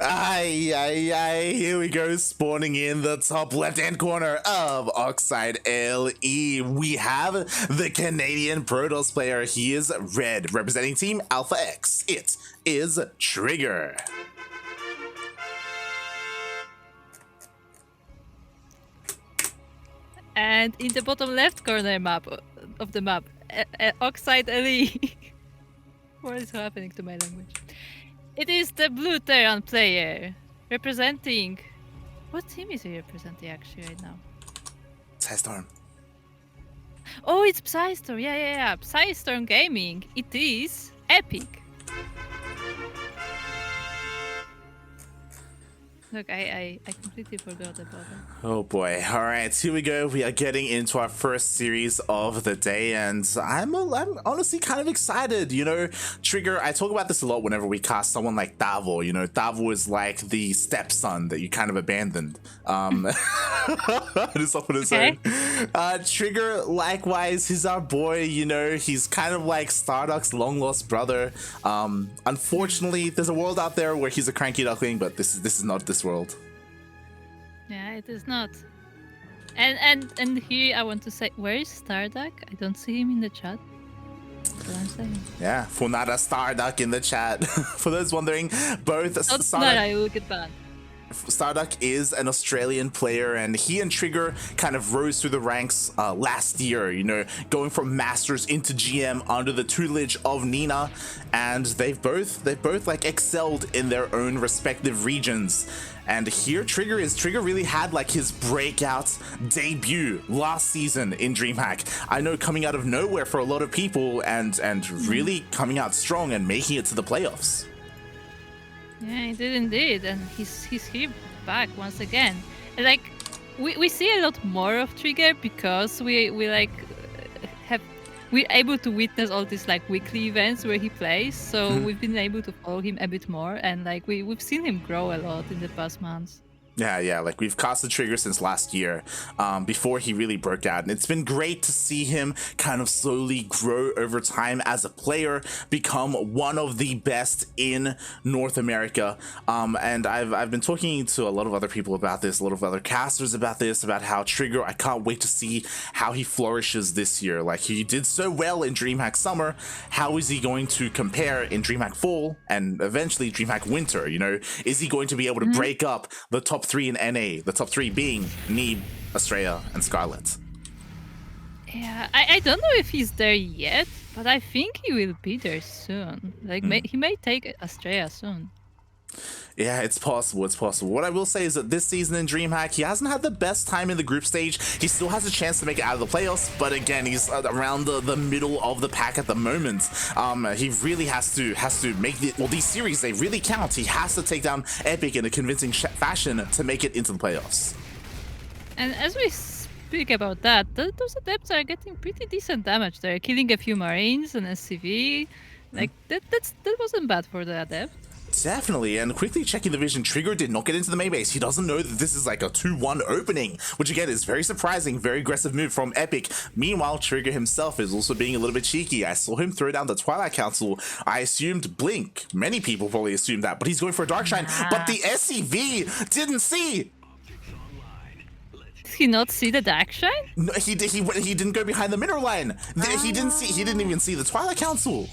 Aye, aye, aye. Here we go, spawning in the top left-hand corner of Oxide LE. We have the Canadian Protoss player. He is red, representing Team Alpha X. It is TriGGeR. And in the bottom left corner of the map, Oxide LE. What is happening to my language? It is the blue Terran player representing. What team is he representing actually right now? Psystorm. Oh, it's Psystorm. Yeah. Psystorm Gaming. It is Epic. Look, I completely forgot about that. Oh boy. All right, here we go. We are getting into our first series of the day, and I'm honestly kind of excited. You know, TriGGeR, I talk about this a lot whenever we cast someone like Davo. You know, Davo is like the stepson that you kind of abandoned. Just off what I'm saying. TriGGeR, likewise, he's our boy. You know, he's kind of like Starduck's long lost brother. Unfortunately, there's a world out there where he's a cranky duckling, but this is not this world. Yeah, it is not. And here I want to say, where is Starduck? I don't see him in the chat. That's what I'm saying. Yeah, Funada Starduck in the chat. For those wondering, both Starduck is an Australian player, and he and TriGGeR kind of rose through the ranks last year, you know, going from Masters into GM under the tutelage of Nina, and they've both like excelled in their own respective regions. And here TriGGeR really had like his breakout debut last season in DreamHack. I know, coming out of nowhere for a lot of people, and really coming out strong and making it to the playoffs. Yeah, he did indeed, and he's here back once again. And like we see a lot more of TriGGeR because we're able to witness all these like weekly events where he plays. So we've been able to follow him a bit more, and like we've seen him grow a lot in the past months. Yeah, like we've casted TriGGeR since last year, before he really broke out, and it's been great to see him kind of slowly grow over time as a player, become one of the best in North America. And I've been talking to a lot of other people about this, a lot of other casters about this, about how TriGGeR, I can't wait to see how he flourishes this year. Like, he did so well in DreamHack Summer, how is he going to compare in DreamHack Fall and eventually DreamHack Winter? You know, is he going to be able to break up the top 3 in NA, the top 3 being Neeb, Australia, and Scarlet? Yeah, I don't know if he's there yet, but I think he will be there soon. Like, he may take Australia soon. Yeah, it's possible, it's possible. What I will say is that this season in DreamHack, he hasn't had the best time in the group stage. He still has a chance to make it out of the playoffs, but again, he's around the middle of the pack at the moment. He really has to make these series, they really count. He has to take down Epic in a convincing fashion to make it into the playoffs. And as we speak about that, those adepts are getting pretty decent damage. They're killing a few Marines and SCV. Like, that wasn't bad for the adept. Definitely, and quickly checking the vision, TriGGeR did not get into the main base. He doesn't know that this is like a 2-1 opening, which again is very surprising, very aggressive move from Epic. Meanwhile, TriGGeR himself is also being a little bit cheeky. I saw him throw down the Twilight Council. I assumed Blink. Many people probably assumed that, but he's going for a Darkshine. But the SCV didn't see. Did he not see the Darkshine? No, he didn't go behind the mineral line. He didn't even see the Twilight Council.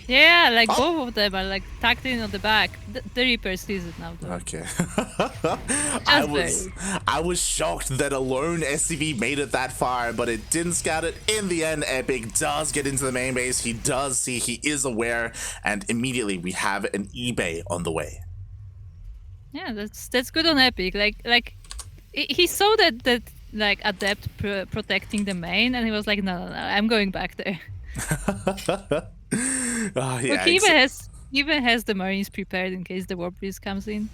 Yeah, like both of them are like tucked in on the back. The Reaper sees it now, though. Okay. I was shocked that alone SCV made it that far, but it didn't scout it. In the end, Epic does get into the main base. He does see, he is aware, and immediately we have an eBay on the way. Yeah, that's good on Epic. Like he saw that like adept protecting the main, and he was like, no, I'm going back there. Yeah, Look, he even has the Marines prepared in case the Warp Priest comes in.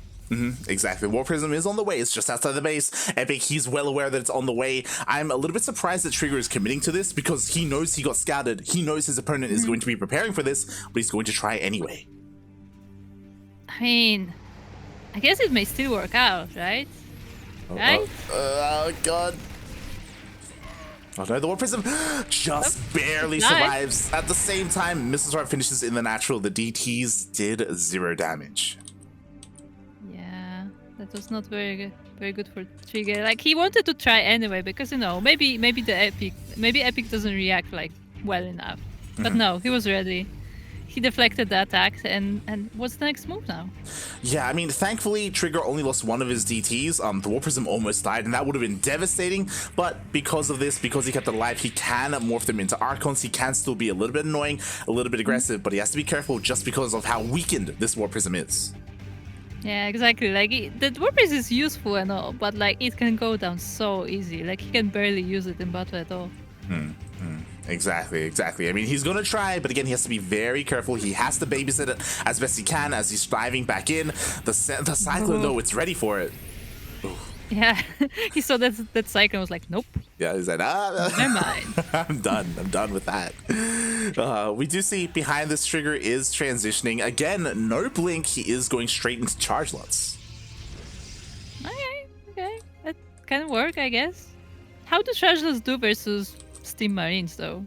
Exactly. War Prism is on the way. It's just outside the base. Epic, he's well aware that it's on the way. I'm a little bit surprised that TriGGeR is committing to this because he knows he got scouted. He knows his opponent is going to be preparing for this, but he's going to try anyway. I mean, I guess it may still work out, right? Right? Oh, God. Oh no, the War Prism just barely survives. At the same time, Missile Strike finishes in the natural. The DTs did 0 damage. that was not very good for TriGGeR. Like he wanted to try anyway because maybe Epic doesn't react like well enough. But no, he was ready. He deflected the attack, and what's the next move now? Yeah, I mean, thankfully, TriGGeR only lost one of his DTs. The War Prism almost died, and that would have been devastating. But because of this, because he kept it alive, he can morph them into Archons. He can still be a little bit annoying, a little bit aggressive, but he has to be careful just because of how weakened this War Prism is. Yeah, exactly. Like the War Prism is useful and all, but like it can go down so easy. Like he can barely use it in battle at all. Exactly. I mean, he's gonna try, but again, he has to be very careful. He has to babysit it as best he can as he's diving back in. The Cyclone, though, it's ready for it. Ooh. Yeah, he saw that Cyclone was like, nope. Yeah, he's like, never mind. I'm done with that. We do see behind this TriGGeR is transitioning. Again, no blink. He is going straight into charge lots. Okay. That can work, I guess. How do charge lots do versus Steam Marines, though?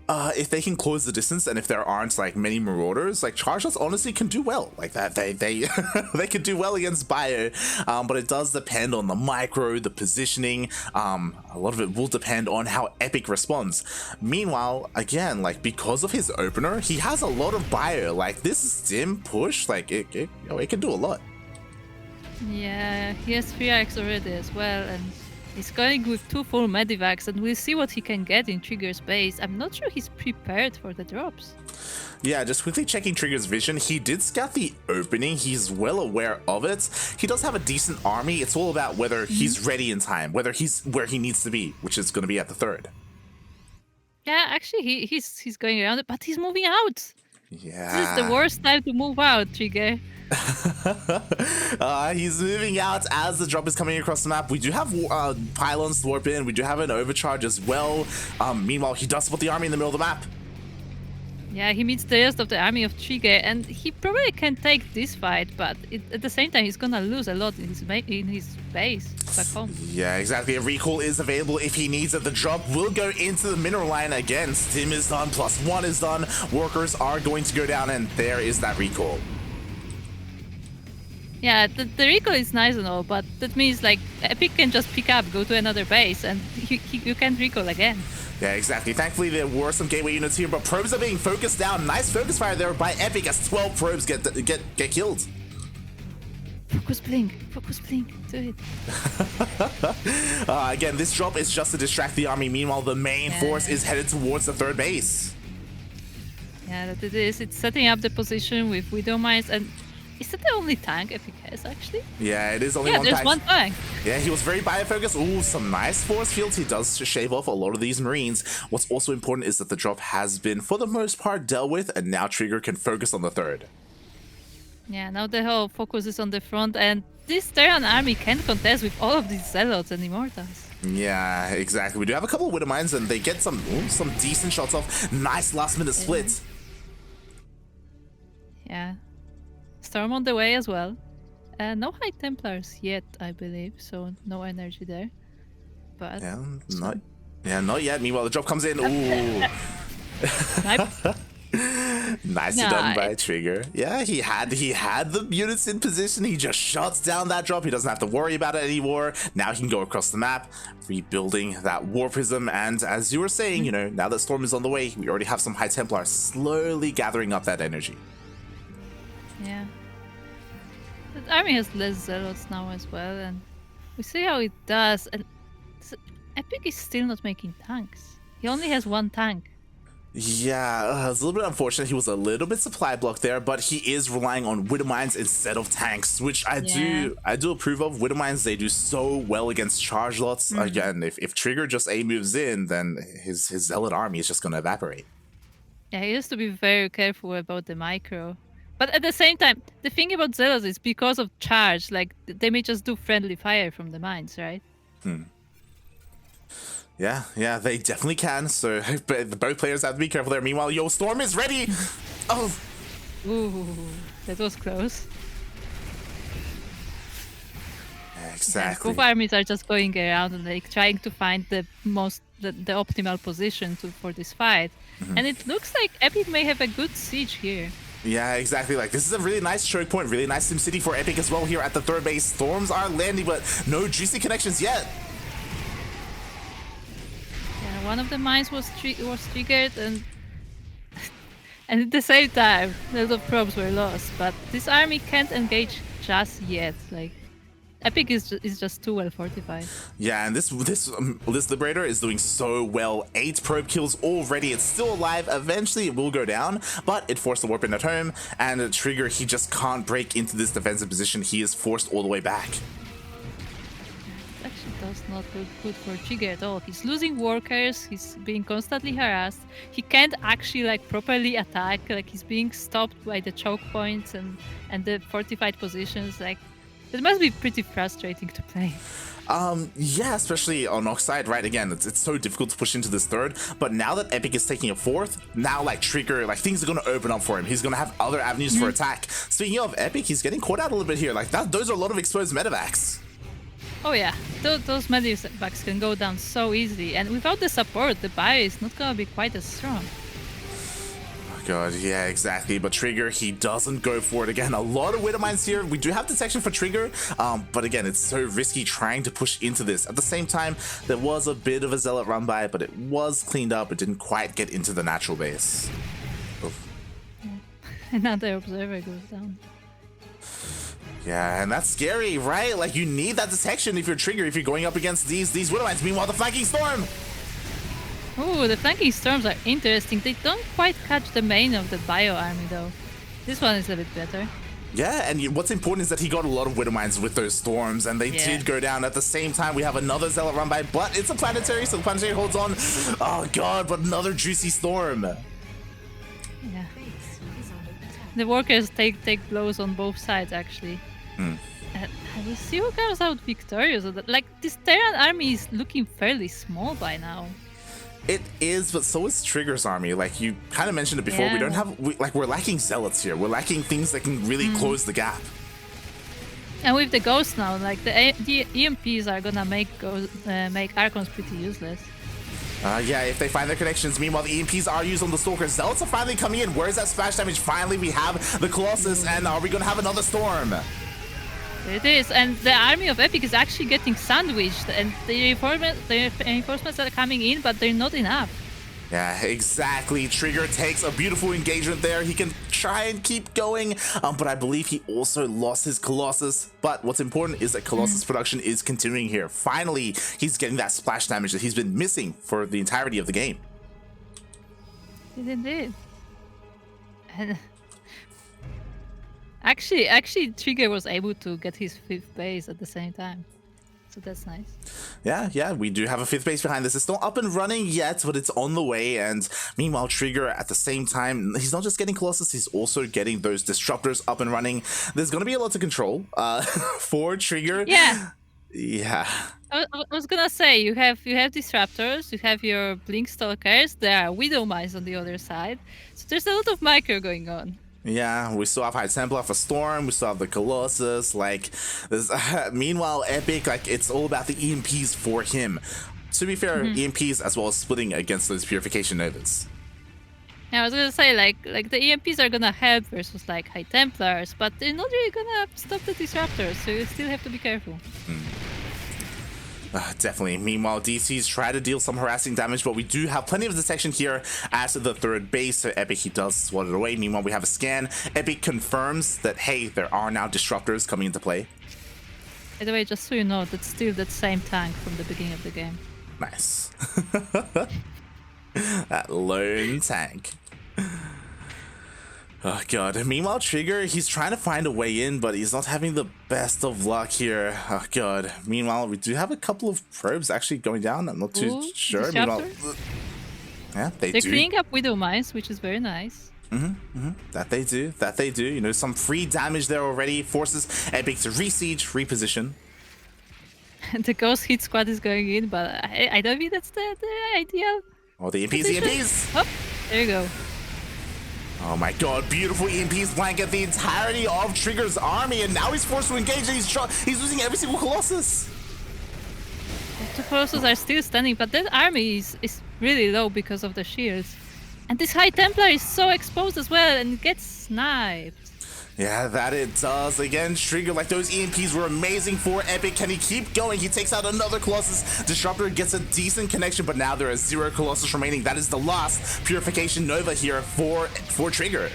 If they can close the distance and if there aren't like many marauders, like charge lots honestly can do well like that. They they can do well against bio, but it does depend on the micro, the positioning. A lot of it will depend on how Epic responds. Meanwhile, again, like because of his opener, he has a lot of bio. Like this Stim push, like it can do a lot. Yeah, he has 3x already as well, and he's going with 2 full medivacs, and we'll see what he can get in TriGGeR's base. I'm not sure he's prepared for the drops. Yeah, just quickly checking TriGGeR's vision. He did scout the opening. He's well aware of it. He does have a decent army. It's all about whether he's ready in time, whether he's where he needs to be, which is going to be at the 3rd. Yeah, actually, he's going around it, but he's moving out. Yeah. This is the worst time to move out, TriGGeR. He's moving out as the drop is coming across the map. We do have pylons to warp in. We do have an overcharge as well. Meanwhile, he does put the army in the middle of the map. Yeah, he meets the rest of the army of TriGGeR, and he probably can take this fight, but at the same time, he's gonna lose a lot in his base back home. Yeah, exactly. A recall is available if he needs it. The drop will go into the mineral line again. Stim is done, +1 is done. Workers are going to go down, and there is that recall. Yeah, the recall is nice and all, but that means like Epic can just pick up, go to another base, and you can't recall again. Yeah, exactly. Thankfully, there were some gateway units here, but probes are being focused down. Nice focus fire there by Epic as 12 probes get killed. Focus blink, do it. Again, this drop is just to distract the army. Meanwhile, the main force is headed towards the 3rd base. Yeah, that it is. It's setting up the position with Widow Mines, and is that the only tank Epic has, actually? Yeah, it is only one tank. Yeah, there's one tank. Yeah, he was very bio-focused. Ooh, some nice force fields. He does shave off a lot of these Marines. What's also important is that the drop has been, for the most part, dealt with, and now TriGGeR can focus on the 3rd. Yeah, now the whole focus is on the front, and this Terran army can't contest with all of these Zealots and Immortals. Yeah, exactly. We do have a couple of Widow Mines, and they get some decent shots off. Nice last-minute split. Yeah. Storm on the way as well. No High Templars yet, I believe, so no energy there. But not yet. Meanwhile, the drop comes in. Ooh. Nicely done by TriGGeR. Yeah, he had the units in position. He just shuts down that drop. He doesn't have to worry about it anymore. Now he can go across the map, rebuilding that War Prism. And as you were saying, now that Storm is on the way, we already have some High Templars slowly gathering up that energy. Yeah. The army has less Zealots now as well, and we see how it does. And Epic is still not making tanks. He only has 1 tank. Yeah, it's a little bit unfortunate. He was a little bit supply blocked there, but he is relying on Widow Mines instead of tanks, which I do approve of. Widow Mines, they do so well against charge lots. Again, if TriGGeR just A moves in, then his Zealot army is just going to evaporate. Yeah, he has to be very careful about the micro. But at the same time, the thing about Zealots is because of charge, like they may just do friendly fire from the mines, right? Yeah, they definitely can. So both players have to be careful there. Meanwhile, Storm is ready. Oh. Ooh, that was close. Exactly. Both armies are just going around and like trying to find the optimal position for this fight. And it looks like Epic may have a good siege here. Yeah, exactly. Like, this is a really nice choke point, really nice SimCity for Epic as well here at the third base. Storms are landing, but no juicy connections yet. Yeah, one of the mines was triggered, and and at the same time, a lot of probes were lost. But this army can't engage just yet. Like, Epic is just too well fortified. Yeah, and this Liberator is doing so well. 8 probe kills already. It's still alive. Eventually, it will go down, but it forced the warp in at home. And TriGGeR, he just can't break into this defensive position. He is forced all the way back. It actually does not look good for TriGGeR at all. He's losing workers. He's being constantly harassed. He can't actually like properly attack. Like, he's being stopped by the choke points and the fortified positions. Like, it must be pretty frustrating to play. Yeah, especially on Oxide, right? Again, it's so difficult to push into this third, but now that Epic is taking a fourth, now like TriGGeR, like things are going to open up for him. He's going to have other avenues for attack. Speaking of Epic, he's getting caught out a little bit here. Like, those are a lot of exposed medevacs. Oh yeah, those medevacs can go down so easily, and without the support, the bio is not going to be quite as strong. God, yeah, exactly. But TriGGeR, he doesn't go for it again. A lot of Widow Mines here. We do have detection for TriGGeR, but again, it's so risky trying to push into this. At the same time, there was a bit of a Zealot run by, but it was cleaned up. It didn't quite get into the natural base. Oof. Another observer goes down. Yeah, and that's scary, right? Like, you need that detection if you're TriGGeR, if you're going up against these Widow Mines. Meanwhile, the flanking storm. Oh, the flanking storms are interesting. They don't quite catch the main of the bio army though. This one is a bit better. Yeah, and what's important is that he got a lot of Widow Mines with those storms, and they did go down. At the same time, we have another Zealot run by, but it's a planetary, so the planetary holds on. Oh god, but another juicy storm. Yeah. The workers take blows on both sides actually. We'll see who comes out victorious. Like, this Terran army is looking fairly small by now. It is, but so is TriGGeR's army. Like, you kind of mentioned it before, we don't have, we're lacking Zealots here. We're lacking things that can really close the gap. And with the Ghosts now, like, the EMPs are gonna make Archons pretty useless. Yeah, if they find their connections. Meanwhile, the EMPs are used on the Stalkers. Zealots are finally coming in. Where's that splash damage? Finally, we have the Colossus, and are we gonna have another storm? It is, and the army of Epic is actually getting sandwiched, and the reinforcements are coming in, but they're not enough. Yeah, exactly. TriGGeR takes a beautiful engagement there. He can try and keep going, but I believe he also lost his Colossus. But what's important is that Colossus production is continuing here. Finally, he's getting that splash damage that he's been missing for the entirety of the game. It did. And Actually, TriGGeR was able to get his 5th base at the same time. So that's nice. Yeah, we do have a 5th base behind this. It's not up and running yet, but it's on the way. And meanwhile, TriGGeR, at the same time, he's not just getting Colossus, he's also getting those Disruptors up and running. There's going to be a lot to control for TriGGeR. Yeah. I was gonna say, you have Disruptors, you have your Blink Stalkers, there are Widow Mines on the other side. So there's a lot of micro going on. Yeah, we still have High Templar for Storm, we still have the Colossus, like, there's, meanwhile, Epic, like, it's all about the EMPs for him. To be fair, EMPs as well as splitting against those Purification Novas. Yeah, I was gonna say, like the EMPs are gonna help versus, like, High Templars, but they're not really gonna stop the Disruptors, so you still have to be careful. Definitely. Meanwhile, DCs try to deal some harassing damage, but we do have plenty of detection here at the third base, so Epic, he does swat it away. Meanwhile, we have a scan. Epic confirms that, hey, there are now Disruptors coming into play. By the way, just so you know, that's still that same tank from the beginning of the game. Nice. That lone tank. Oh god. Meanwhile, TriGGeR, he's trying to find a way in, but he's not having the best of luck here. Oh god. Meanwhile, we do have a couple of probes actually going down. I'm not too sure. Meanwhile, yeah, they're cleaning up Widow Mines, which is very nice. That they do. You know, some free damage there already forces Epic to re-siege, reposition. The Ghost Hit Squad is going in, but I don't think that's the ideal. Oh, the EMPs. Oh, there you go. Oh my god, beautiful EMPs blanket the entirety of TriGGeR's army, and now he's forced to engage, and he's losing every single Colossus. The Colossus are still standing, but that army is really low because of the shields. And this High Templar is so exposed as well and gets sniped. Yeah, that it does. Again, TriGGeR, like those EMPs were amazing for Epic. Can he keep going? He takes out another Colossus. Disruptor gets a decent connection, but now there are 0 Colossus remaining. That is the last Purification Nova here for TriGGeR.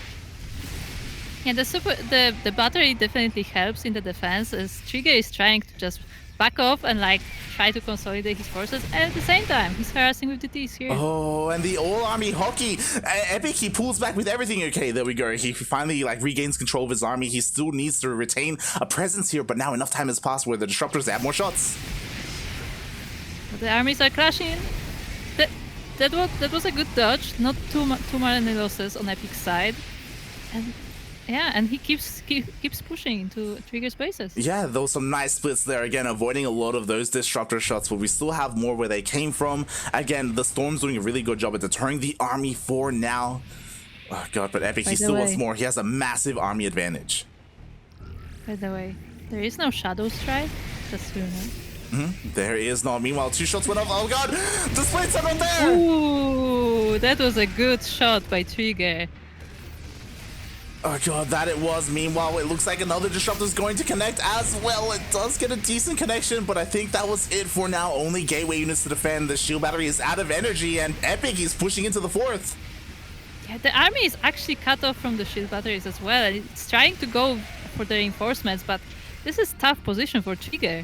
Yeah, the battery definitely helps in the defense, as TriGGeR is trying to just back off and like try to consolidate his forces, and at the same time he's harassing with the Ts here. Oh, and the all army hockey. Epic, he pulls back with everything. Okay, there we go. He finally like regains control of his army. He still needs to retain a presence here, but now enough time has passed where the disruptors have more shots. But the armies are clashing. That was a good dodge. Not too many losses on Epic's side, and yeah, and he keeps pushing into TriGGeR's bases. Yeah, there was some nice splits there. Again, avoiding a lot of those disruptor shots, but we still have more where they came from. Again, the Storm's doing a really good job at deterring the army for now. Oh god, but Epic, he still wants more. He has a massive army advantage. By the way, there is no Shadow Strike. Just so you know. There is not. Meanwhile, 2 shots went off. Oh god, the splits are not there. Ooh, that was a good shot by TriGGeR. Oh god, that it was. Meanwhile, it looks like another disruptor is going to connect as well. It does get a decent connection, but I think that was it for now. Only gateway units to defend. The shield battery is out of energy, and Epic is pushing into the 4th. Yeah, the army is actually cut off from the shield batteries as well, and it's trying to go for the reinforcements, but this is tough position for TriGGeR.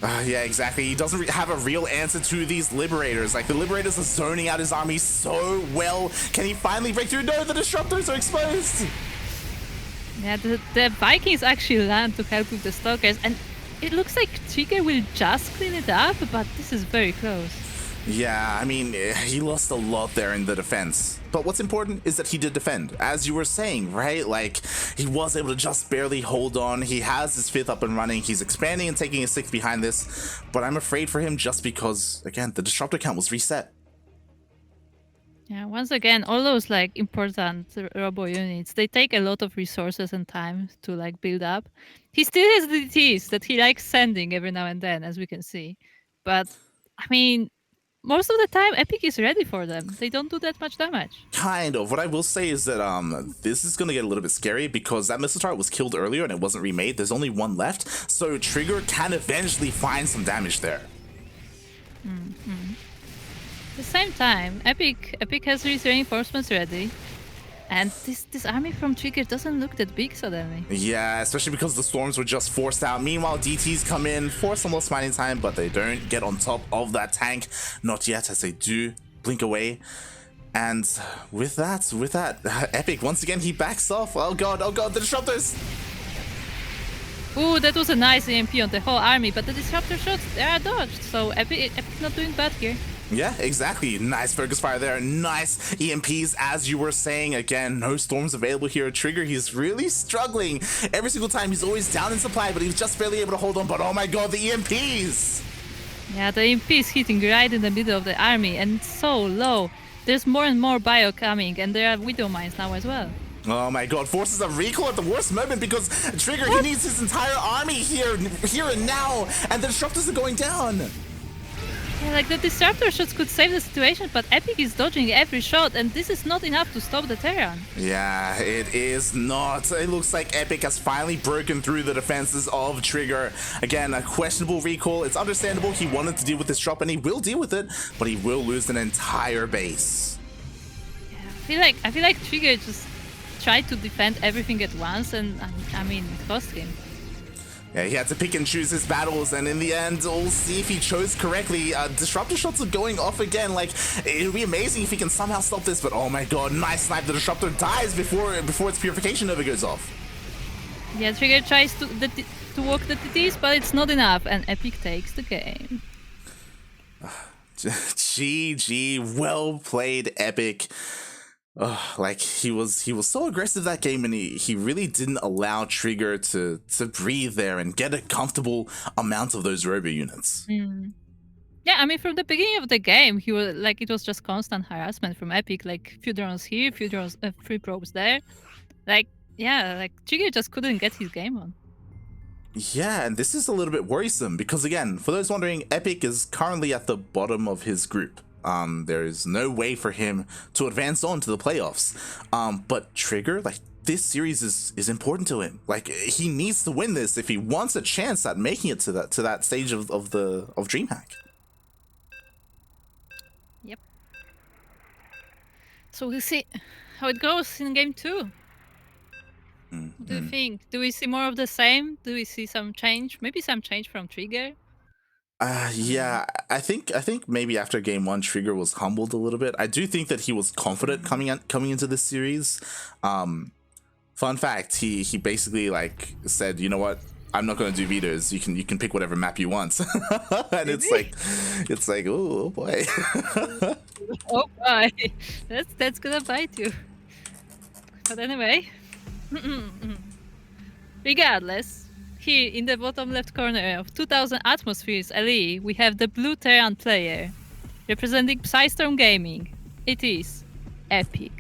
Yeah, exactly. He doesn't have a real answer to these Liberators. Like, the Liberators are zoning out his army so well. Can he finally break through? No, the Disruptors are exposed! Yeah, the Vikings actually land to help with the Stalkers, and it looks like TriGGeR will just clean it up, but this is very close. Yeah, I mean, he lost a lot there in the defense. But what's important is that he did defend, as you were saying, right? Like, he was able to just barely hold on. He has his 5th up and running. He's expanding and taking his 6th behind this. But I'm afraid for him just because, again, the disruptor count was reset. Yeah, once again, all those like important robo units, they take a lot of resources and time to like build up. He still has the DTs that he likes sending every now and then, as we can see. But, I mean, most of the time, Epic is ready for them. They don't do that much damage. Kind of. What I will say is that this is going to get a little bit scary because that missile turret was killed earlier and it wasn't remade. There's only 1 left, so TriGGeR can eventually find some damage there. At the same time, Epic has his reinforcements ready. And this army from TriGGeR doesn't look that big suddenly. Yeah, especially because the storms were just forced out. Meanwhile, DTs come in for some lost mining time, but they don't get on top of that tank. Not yet, as they do blink away. And with that, Epic, once again, he backs off. Oh god, the disruptors! Ooh, that was a nice EMP on the whole army, but the disruptor shots, they are dodged. So Epic not doing bad here. Yeah, exactly. Nice focus fire there. Nice EMPs, as you were saying. Again, no storms available here at TriGGeR. He's really struggling. Every single time, he's always down in supply, but he's just barely able to hold on. But oh my god, the EMPs! Yeah, the EMP is hitting right in the middle of the army, and it's so low. There's more and more bio coming, and there are Widow Mines now as well. Oh my god, forces a recall at the worst moment because TriGGeR, he needs his entire army here and now, and the disruptors are going down. Yeah, like the disruptor shots could save the situation, but Epic is dodging every shot, and this is not enough to stop the Terran. Yeah, it is not. It looks like Epic has finally broken through the defenses of TriGGeR. Again, a questionable recall. It's understandable. He wanted to deal with this drop, and he will deal with it, but he will lose an entire base. Yeah, I feel like TriGGeR just tried to defend everything at once, and I mean, it cost him. Yeah, he had to pick and choose his battles, and in the end, we'll see if he chose correctly. Disruptor shots are going off again. Like, it would be amazing if he can somehow stop this, but oh my god, nice snipe. The Disruptor dies before its Purification Nova goes off. Yeah, TriGGeR tries to walk the TTs, but it's not enough, and Epic takes the game. GG, well played, Epic. Like he was so aggressive that game, and he really didn't allow TriGGeR to breathe there and get a comfortable amount of those robo units. Yeah, I mean, from the beginning of the game, he was like, it was just constant harassment from Epic, like few drones here, few drones, 3 probes there. Like, yeah, like TriGGeR just couldn't get his game on. Yeah, and this is a little bit worrisome because, again, for those wondering, Epic is currently at the bottom of his group. There is no way for him to advance on to the playoffs. But TriGGeR, like, this series is important to him. Like, he needs to win this if he wants a chance at making it to that stage of DreamHack. Yep. So we'll see how it goes in game 2. What do you think? Do we see more of the same? Do we see some change? Maybe some change from TriGGeR? Yeah, I think maybe after game 1, TriGGeR was humbled a little bit. I do think that he was confident coming into this series. Fun fact, he basically like said, you know what, I'm not going to do vetoes. You can pick whatever map you want. And it's like, oh boy. Oh boy, that's gonna bite you. But anyway, regardless, here in the bottom left corner of 2000 Atmospheres LE, we have the blue Terran player representing Psystorm Gaming. It is Epic.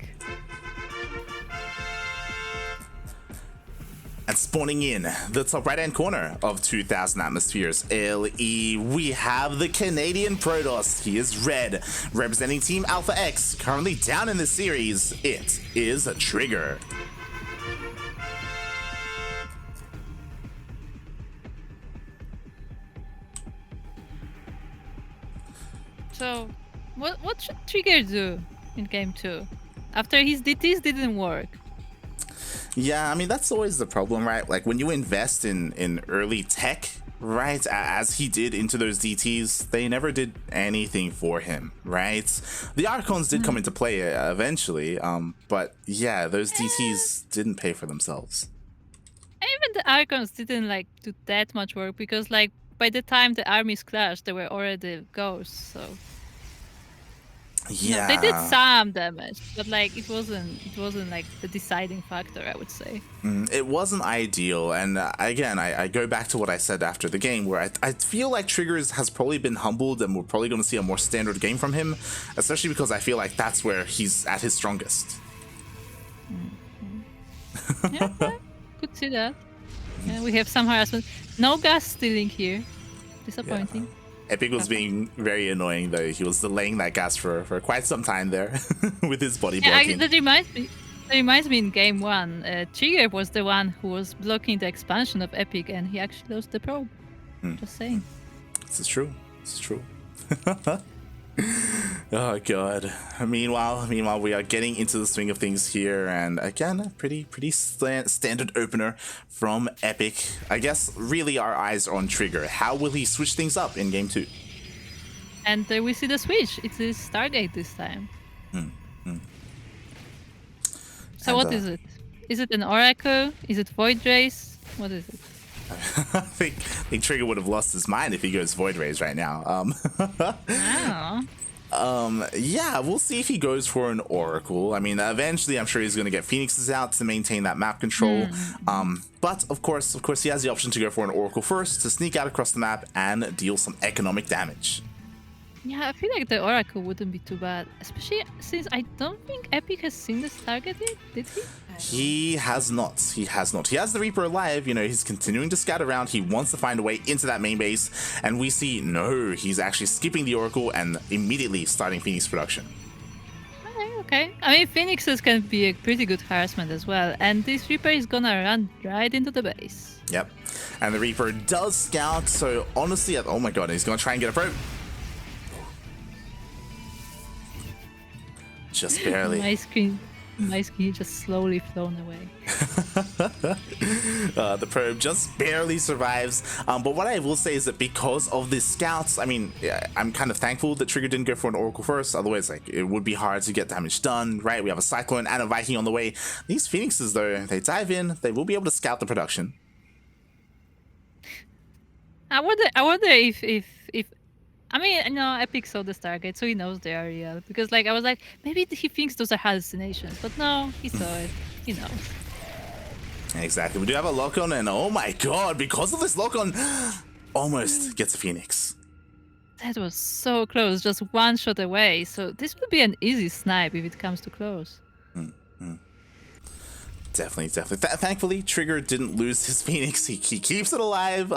And spawning in the top right-hand corner of 2000 Atmospheres LE, we have the Canadian Protoss. He is red, representing Team Alpha X, currently down in the series. It is TriGGeR. So, what should TriGGeR do in game 2? After his DTs didn't work. Yeah, I mean, that's always the problem, right? Like, when you invest in early tech, right, as he did into those DTs, they never did anything for him, right? The Archons did come into play eventually, but yeah, those DTs didn't pay for themselves. And even the Archons didn't like do that much work, because like by the time the armies clashed, they were already ghosts, so... Yeah, no, they did some damage, but like it wasn't like the deciding factor, I would say. It wasn't ideal, and again, I go back to what I said after the game, where I feel like TriGGeR has probably been humbled, and we're probably going to see a more standard game from him, especially because I feel like that's where he's at his strongest. Yeah, could see that. Yeah, we have some harassment. No gas stealing here. Disappointing. Yeah. Epic was being very annoying, though. He was delaying that gas for quite some time there with his body blocking. That reminds me in game 1, TriGGeR was the one who was blocking the expansion of Epic, and he actually lost the probe. Just saying. This is true. This is true. Oh god. Meanwhile, we are getting into the swing of things here, and again, a pretty standard opener from Epic. I guess really our eyes are on TriGGeR. How will he switch things up in game 2? And we see the switch. It is Stargate this time. So and, what is it? Is it an Oracle? Is it Void Race? What is it? I think TriGGeR would have lost his mind if he goes Void Rays right now. Yeah, we'll see if he goes for an Oracle. I mean, eventually I'm sure he's going to get Phoenixes out to maintain that map control. But of course he has the option to go for an Oracle first to sneak out across the map and deal some economic damage. Yeah, I feel like the Oracle wouldn't be too bad, especially since I don't think Epic has seen this target yet, did he? He has not. He has the Reaper alive, you know, he's continuing to scout around, he wants to find a way into that main base, and we see, no, he's actually skipping the Oracle and immediately starting Phoenix production. Okay. I mean, Phoenixes can be a pretty good harassment as well, and this Reaper is gonna run right into the base. Yep. And the Reaper does scout, so honestly, oh my god, he's gonna try and get a probe. Just barely. My screen just slowly flown away. The probe just barely survives. But what I will say is that because of the scouts, I mean, I'm kind of thankful that TriGGeR didn't go for an Oracle first. Otherwise, like, it would be hard to get damage done, right? We have a Cyclone and a Viking on the way. These Phoenixes, though, they dive in. They will be able to scout the production. I wonder if I mean, I know Epic saw the Stargate, so he knows they are real. Because, like, I was like, maybe he thinks those are hallucinations. But no, he saw it. He knows. Exactly. We do have a lock-on, and oh my god, because of this lock-on, almost gets a Phoenix. That was so close, just one shot away. So this would be an easy snipe if it comes to close. Definitely. Thankfully, TriGGeR didn't lose his Phoenix. He keeps it alive.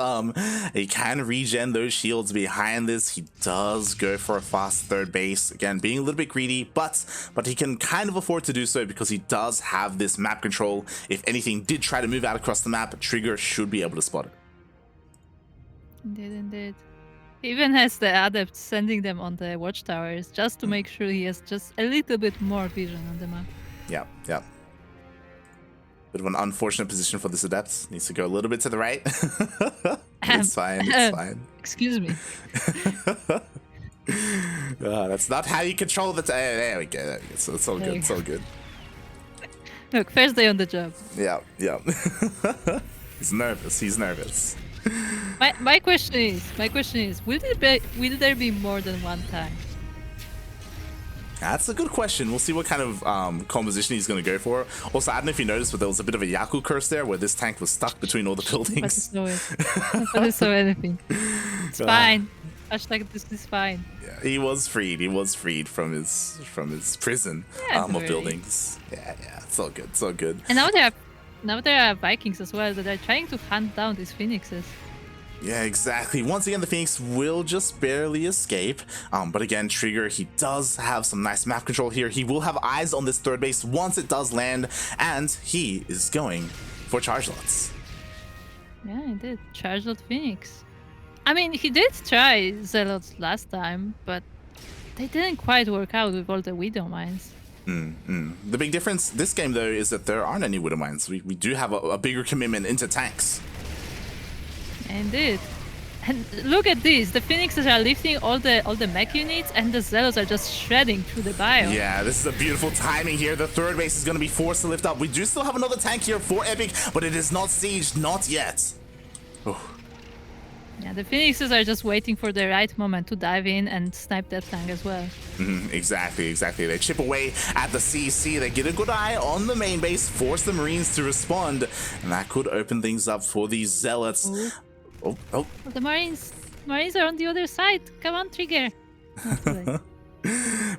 He can regen those shields behind this. He does go for a fast third base. Again, being a little bit greedy, but he can kind of afford to do so because he does have this map control. If anything did try to move out across the map, TriGGeR should be able to spot it. Indeed. He even has the adept sending them on the watchtowers just to make sure he has just a little bit more vision on the map. Yeah. Bit of an unfortunate position for this adept. Needs to go a little bit to the right. It's fine. Excuse me. That's not how you control the... There we go. So it's all good. It's all good. Look, first day on the job. Yeah. He's nervous. My question is, will there be more than one tank? That's a good question. We'll see what kind of composition he's going to go for. Also, I don't know if you noticed, but there was a bit of a Yaku curse there where this tank was stuck between all the buildings. I saw anything. It's fine. Hashtag this is fine. Yeah, he was freed from his prison of buildings. Yeah, it's all good. And now there are Vikings as well that are trying to hunt down these Phoenixes. Yeah, exactly. Once again, the Phoenix will just barely escape. But again, TriGGeR, he does have some nice map control here. He will have eyes on this third base once it does land, and he is going for charge lots. Yeah, he did. Charge lot Phoenix. I mean, he did try Zealots last time, but they didn't quite work out with all the Widow Mines. The big difference this game, though, is that there aren't any Widow Mines. We do have a bigger commitment into tanks. Indeed. And look at this. The Phoenixes are lifting all the mech units, and the Zealots are just shredding through the bio. Yeah, this is a beautiful timing here. The third base is going to be forced to lift up. We do still have another tank here for Epic, but it is not sieged. Not yet. Oh. Yeah, the Phoenixes are just waiting for the right moment to dive in and snipe that tank as well. Exactly. They chip away at the CC. They get a good eye on the main base, force the Marines to respond, and that could open things up for these Zealots. Oh. The Marines are on the other side. Come on, TriGGeR.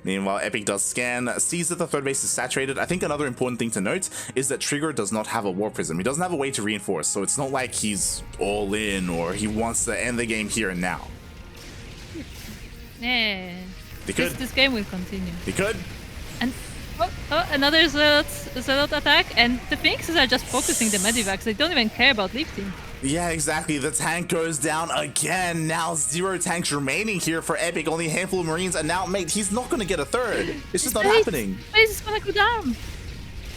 Meanwhile, Epic does scan, sees that the third base is saturated. I think another important thing to note is that TriGGeR does not have a War Prism. He doesn't have a way to reinforce, so it's not like he's all in or he wants to end the game here and now. Yeah. This game will continue. He could. And another Zealot attack, and the Phoenixes are just focusing the Medivacs. They don't even care about lifting. Yeah, exactly. The tank goes down again. Now 0 tanks remaining here for Epic. Only a handful of Marines. And now, mate, he's not going to get a third. It's just not happening. Base is going to go down.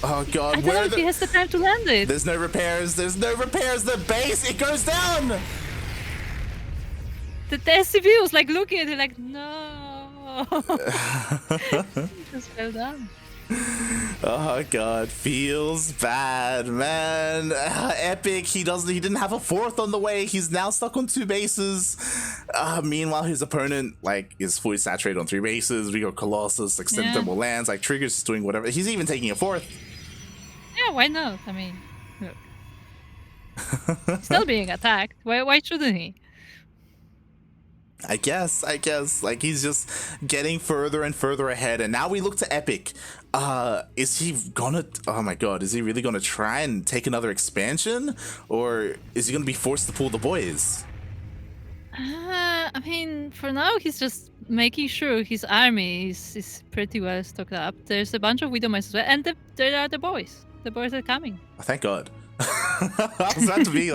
Oh, God. I don't know if he has the time to land it. There's no repairs. The base, it goes down. The SCV was like looking at it like, no. He just fell down. Oh God, feels bad, man. Epic, he didn't have a fourth on the way. He's now stuck on 2 bases. Meanwhile, his opponent is fully saturated on 3 bases. We got Colossus, thermal lands, TriGGeR's just doing whatever. He's even taking a 4th. Yeah, why not? I mean, look. Still being attacked. Why shouldn't he? I guess. He's just getting further and further ahead. And now we look to Epic. Is he gonna... Oh my God. Is he really gonna try and take another expansion? Or is he gonna be forced to pull the boys? I mean, for now, he's just making sure his army is pretty well stocked up. There's a bunch of Widow Mines as well. And there are the boys. The boys are coming. Oh, thank God. I was about to be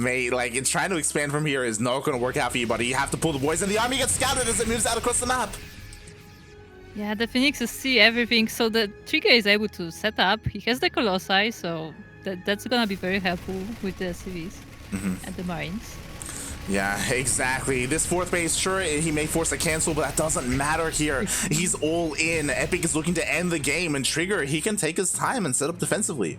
mate, it's trying to expand from here is not going to work out for you, buddy. You have to pull the boys, and the army gets scouted as it moves out across the map. Yeah, the Phoenixes see everything, so the TriGGeR is able to set up. He has the Colossi, so that's going to be very helpful with the CVs and the Marines. Yeah, exactly. This 4th base, sure, he may force a cancel, but that doesn't matter here. He's all in. Epic is looking to end the game, and TriGGeR, he can take his time and set up defensively.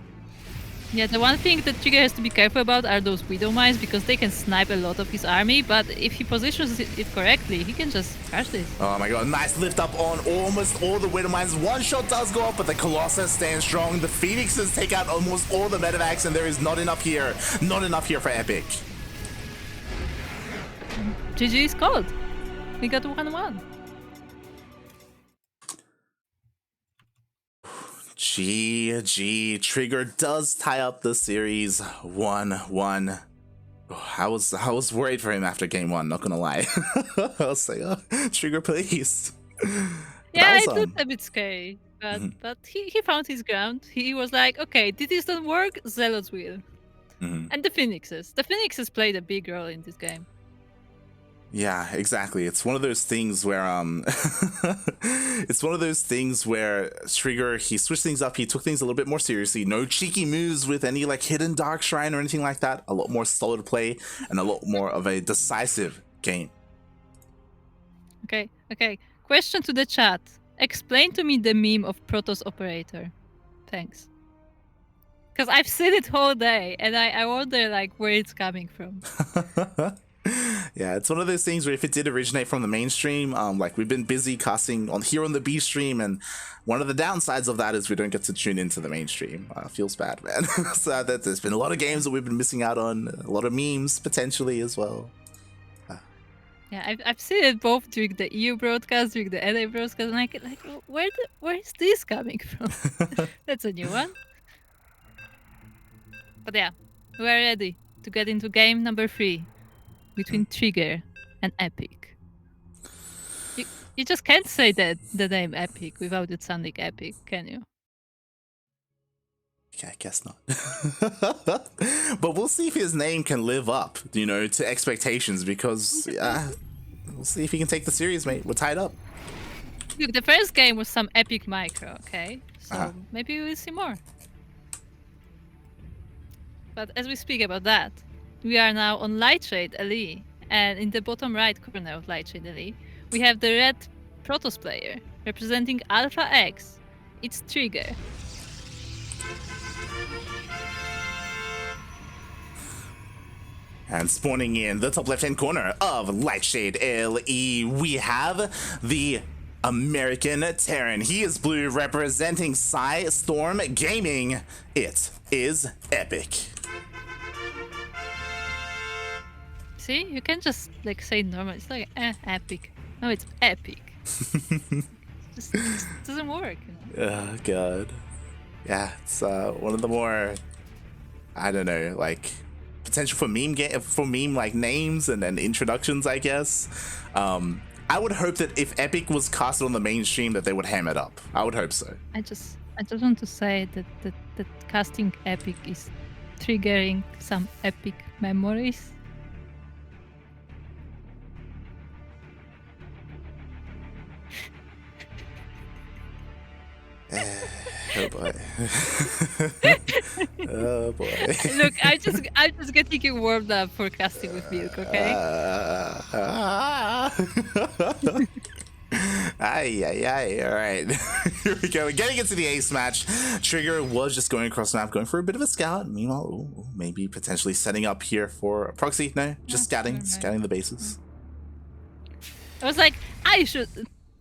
Yeah, the one thing that TriGGeR has to be careful about are those Widow Mines, because they can snipe a lot of his army, but if he positions it correctly, he can just crush this. Oh my God, nice lift up on almost all the Widow Mines. One shot does go up, but the Colossus stands strong. The Phoenixes take out almost all the Medivacs, and there is not enough here. Not enough here for Epic. GG is called. We got 1-1. GG. TriGGeR does tie up the series 1-1. I was worried for him after game 1, not gonna lie. I was like, oh, TriGGeR, please. Yeah, it looked a bit scary, but he found his ground. He was like, okay, this don't work, Zealots will. And the Phoenixes. The Phoenixes played a big role in this game. Yeah, exactly. It's one of those things where TriGGeR, he switched things up, he took things a little bit more seriously. No cheeky moves with any like hidden dark shrine or anything like that. A lot more solid play and a lot more of a decisive game. Okay. Question to the chat. Explain to me the meme of Protoss operator. Thanks. Because I've seen it all day and I wonder like where it's coming from. Yeah, it's one of those things where if it did originate from the mainstream, like we've been busy casting on the B stream, and one of the downsides of that is we don't get to tune into the mainstream. Feels bad, man. So that there's been a lot of games that we've been missing out on, a lot of memes potentially as well. Yeah, I've seen it both during the EU broadcast, during the NA broadcast, and like where is this coming from? That's a new one. But yeah, we're ready to get into game number 3. Between TriGGeR and Epic. You just can't say the name Epic without it sounding epic, can you? Yeah, I guess not. But we'll see if his name can live up, to expectations, because we'll see if he can take the series, mate. We're tied up. Look, the first game was some epic micro, okay? So maybe we'll see more. But as we speak about that, we are now on Lightshade LE, and in the bottom right corner of Lightshade LE, we have the red Protoss player representing Alpha X. It's TriGGeR. And spawning in the top left-hand corner of Lightshade LE, we have the American Terran. He is blue, representing Storm Gaming. It is Epic. See, you can just like say normal. It's like epic. No, it's epic. just doesn't work. Oh god. Yeah, it's one of the more, I don't know, like potential for meme like names and introductions, I guess. I would hope that if Epic was casted on the mainstream, that they would ham it up. I would hope so. I just want to say that casting Epic is triggering some epic memories. Oh boy. Oh boy. Look, I'm just getting you warmed up for casting with Milk, okay? Aye. Alright. Here we go. Getting into the ace match. TriGGeR was just going across the map, going for a bit of a scout. Meanwhile, maybe potentially setting up here for a proxy. No, just scouting the bases. I was like, I should.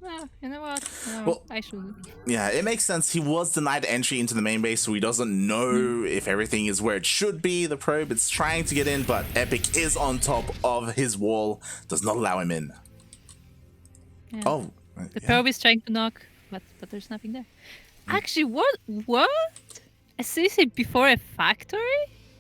Well, you know what? No, well, I shouldn't. Yeah, it makes sense. He was denied entry into the main base, so he doesn't know if everything is where it should be. The probe is trying to get in, but Epic is on top of his wall. Does not allow him in. Yeah. Oh. The probe is trying to knock, but there's nothing there. Actually, what? A city before a factory?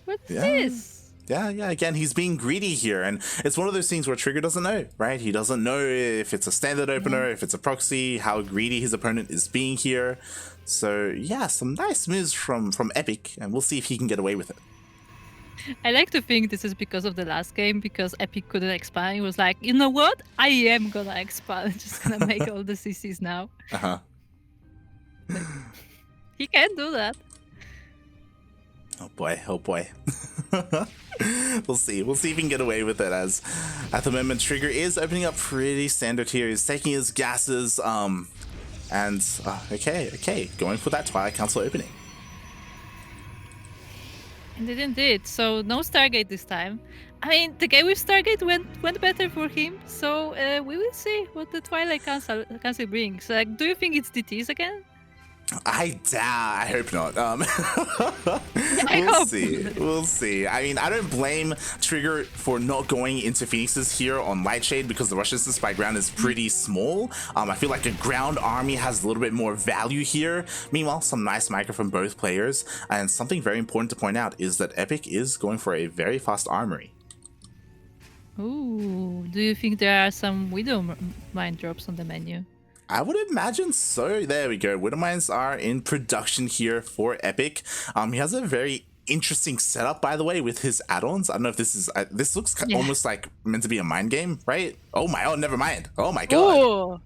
What's this? Yeah, again, he's being greedy here, and it's one of those things where TriGGeR doesn't know, right? He doesn't know if it's a standard opener, if it's a proxy, how greedy his opponent is being here. So, yeah, some nice moves from Epic, and we'll see if he can get away with it. I like to think this is because of the last game, because Epic couldn't expand. He was like, you know what? I am gonna expand. I'm just gonna make all the CCs now. Uh-huh. Like, he can do that. Oh boy. We'll see if he can get away with it, as at the moment TriGGeR is opening up pretty standard here. He's taking his gases, and okay, going for that Twilight Council opening. Indeed. So no Stargate this time. I mean, the game with Stargate went better for him. So we will see what the Twilight Council brings. Like, do you think it's DTs again? I hope not. We'll see. I mean, I don't blame TriGGeR for not going into Phoenixes here on Lightshade because the rush distance by ground is pretty small. I feel like a ground army has a little bit more value here. Meanwhile, some nice micro from both players. And something very important to point out is that Epic is going for a very fast armory. Ooh, do you think there are some Widow Mine drops on the menu? I would imagine so. There we go. Widow Mines are in production here for Epic. He has a very interesting setup, by the way, with his add-ons. I don't know if this is... this looks almost like meant to be a mind game, right? Oh my... Oh, never mind. Oh my god. Ooh.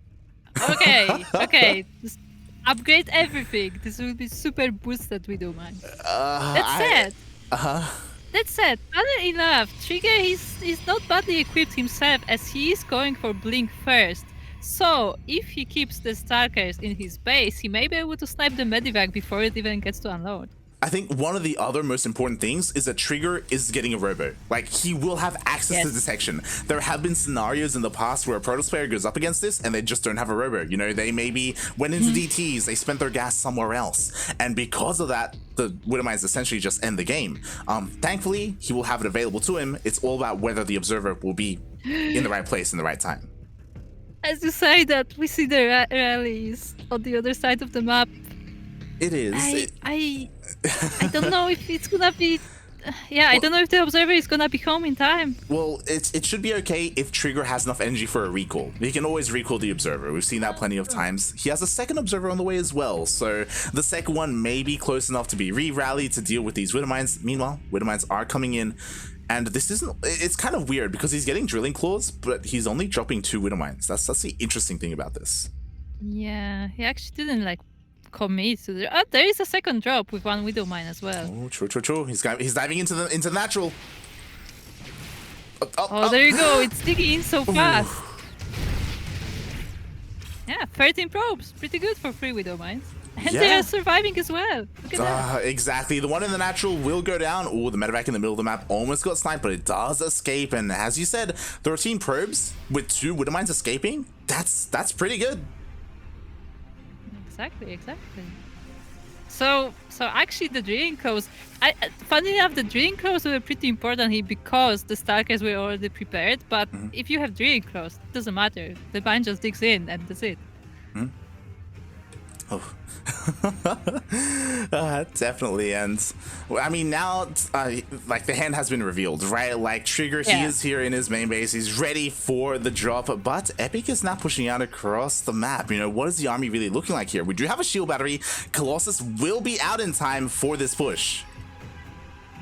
Okay, okay. Just upgrade everything. This will be super boosted Widow Mine. That's it. That said, funny enough, TriGGeR is not badly equipped himself as he is going for Blink first. So, if he keeps the StarCraft in his base, he may be able to snipe the Medivac before it even gets to unload. I think one of the other most important things is that TriGGeR is getting a robo. Like, he will have access to detection. There have been scenarios in the past where a Protoss player goes up against this and they just don't have a robo. You know, they maybe went into DTs, they spent their gas somewhere else. And because of that, the Widow Mines essentially just end the game. Thankfully, he will have it available to him. It's all about whether the Observer will be in the right place in the right time. As you say that, we see the rallies on the other side of the map. It is. I don't know if it's gonna be... Yeah, I don't know if the Observer is gonna be home in time. Well, it should be okay if TriGGeR has enough energy for a recall. He can always recall the Observer. We've seen that plenty of times. He has a second Observer on the way as well, so the second one may be close enough to be re-rallied to deal with these Widow Mines. Meanwhile, Widow Mines are coming in, and this isn't... It's kind of weird because he's getting Drilling Claws, but he's only dropping 2 Widow Mines. That's the interesting thing about this. Yeah, he actually didn't like commit to the... Oh, there is a second drop with 1 Widow Mine as well. Oh, true. He's diving into the natural. Oh, there you go. It's digging in so fast. Yeah, 13 probes. Pretty good for 3 Widow Mines. And they are surviving as well. Look at that. Exactly. The one in the natural will go down. Oh, the Medivac in the middle of the map almost got sniped, but it does escape. And as you said, 13 probes with 2 Widow Mines escaping. That's pretty good. Exactly. So actually the Drilling Claws, funny enough, the Drilling Claws were pretty important here because the StarCraft were already prepared, but if you have Drilling Claws, it doesn't matter. The mine just digs in and that's it. Oh, definitely. And I mean, now like the hand has been revealed, right? Like TriGGeR, he is here in his main base. He's ready for the drop, but Epic is now pushing out across the map. You know, what is the army really looking like here? We do have a shield battery. Colossus will be out in time for this push.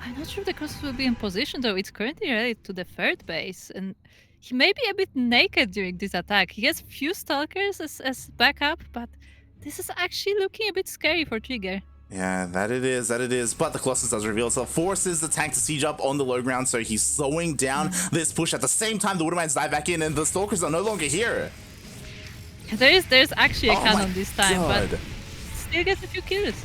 I'm not sure the Colossus will be in position though. It's currently ready to the 3rd base, and he may be a bit naked during this attack. He has few Stalkers as backup, but this is actually looking a bit scary for TriGGeR. Yeah, that it is. But the Colossus does reveal itself, forces the tank to siege up on the low ground, so he's slowing down this push. At the same time, the Widow Mines dive back in, and the Stalkers are no longer here. There's actually a cannon this time, but still gets a few kills.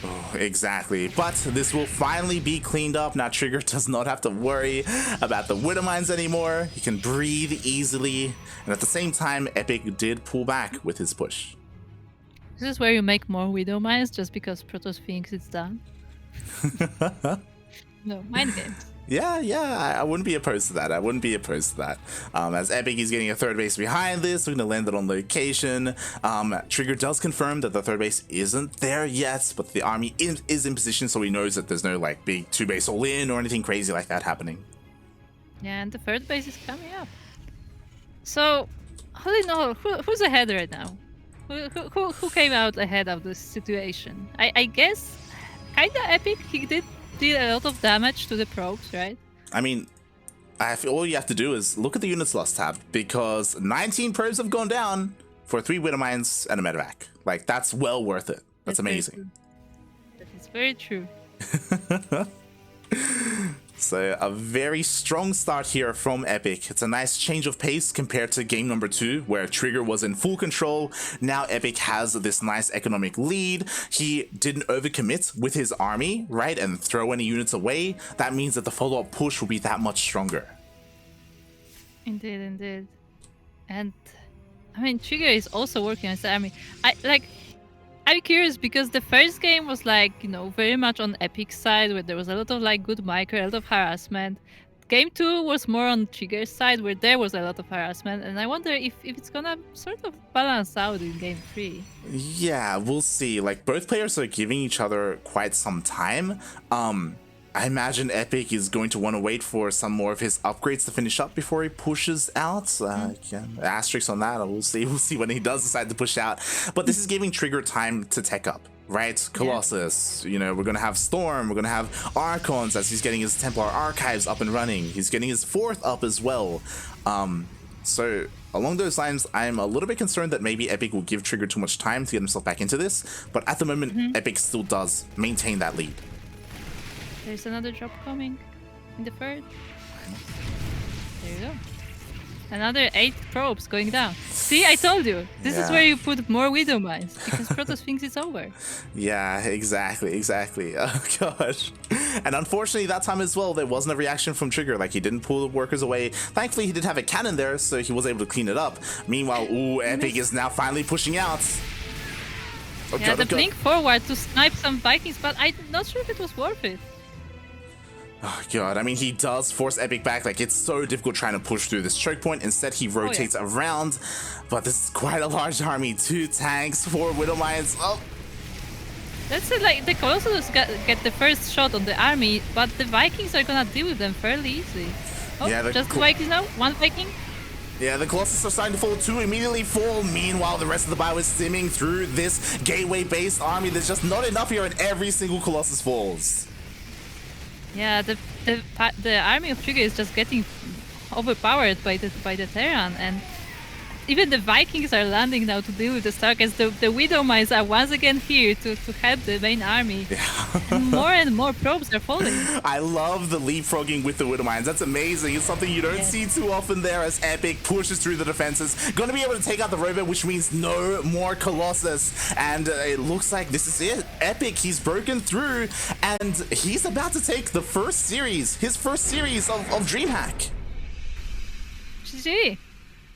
Oh, exactly. But this will finally be cleaned up. Now TriGGeR does not have to worry about the Widow Mines anymore. He can breathe easily. And at the same time, Epic did pull back with his push. This is where you make more Widow Mines just because Protoss thinks it's done. No, mind games. Yeah, I wouldn't be opposed to that. As Epic is getting a 3rd base behind this, we're going to land it on location. TriGGeR does confirm that the 3rd base isn't there yet, but the army is in position, so he knows that there's no like big 2 base all in or anything crazy like that happening. Yeah, and the 3rd base is coming up. So, all in all, who's ahead right now? Who came out ahead of this situation? I guess kinda Epic. He did a lot of damage to the probes, right? I mean, all you have to do is look at the units lost tab, because 19 probes have gone down for 3 Widow Mines and a Medivac. Like, that's well worth it. That's amazing. That is very true. So a very strong start here from Epic. It's a nice change of pace compared to game number 2, where TriGGeR was in full control. Now Epic has this nice economic lead. He didn't overcommit with his army, right, and throw any units away. That means that the follow-up push will be that much stronger. Indeed. And I mean, TriGGeR is also working on his army. I'm curious because the first game was like, you know, very much on Epic's side where there was a lot of like good micro, a lot of harassment. Game 2 was more on TriGGeR's side where there was a lot of harassment, and I wonder if it's gonna sort of balance out in Game 3. Yeah, we'll see. Like, both players are giving each other quite some time. I imagine Epic is going to want to wait for some more of his upgrades to finish up before he pushes out. Yeah, asterisk on that. We'll see. We'll see when he does decide to push out. But this is giving TriGGeR time to tech up, right? Colossus. You know, we're gonna have Storm. We're gonna have Archons as he's getting his Templar archives up and running. He's getting his 4th up as well. So along those lines, I'm a little bit concerned that maybe Epic will give TriGGeR too much time to get himself back into this. But at the moment, Epic still does maintain that lead. There's another drop coming in the third. There you go. Another 8 probes going down. See, I told you. This is where you put more Widow Mines because Protoss thinks it's over. Yeah, exactly. Oh gosh. And unfortunately that time as well, there wasn't a reaction from TriGGeR. Like, he didn't pull the workers away. Thankfully he did have a cannon there, so he was able to clean it up. Meanwhile, Epic is now finally pushing out. Yeah, the blink forward to snipe some Vikings, but I'm not sure if it was worth it. Oh god, I mean, he does force Epic back. Like, it's so difficult trying to push through this choke point. Instead, he rotates around. But this is quite a large army. 2 tanks, 4 Widow Mines. Oh. That's it, like, the Colossus get the first shot on the army, but the Vikings are gonna deal with them fairly easily. Oh, yeah, just the Vikings now? 1 Viking? Yeah, the Colossus are starting to fall. 2 immediately fall. Meanwhile, the rest of the bio is stimming through this gateway-based army. There's just not enough here, and every single Colossus falls. Yeah, the army of TriGGeR is just getting overpowered by the Terran, and even the Vikings are landing now to deal with the StarCraft. The Widow Mines are once again here to help the main army. Yeah. And more probes are falling. I love the leapfrogging with the Widow Mines. That's amazing. It's something you don't see too often there as Epic pushes through the defenses. Going to be able to take out the robot, which means no more Colossus. And it looks like this is it. Epic, he's broken through, and he's about to take the first series, his first series of DreamHack. GG.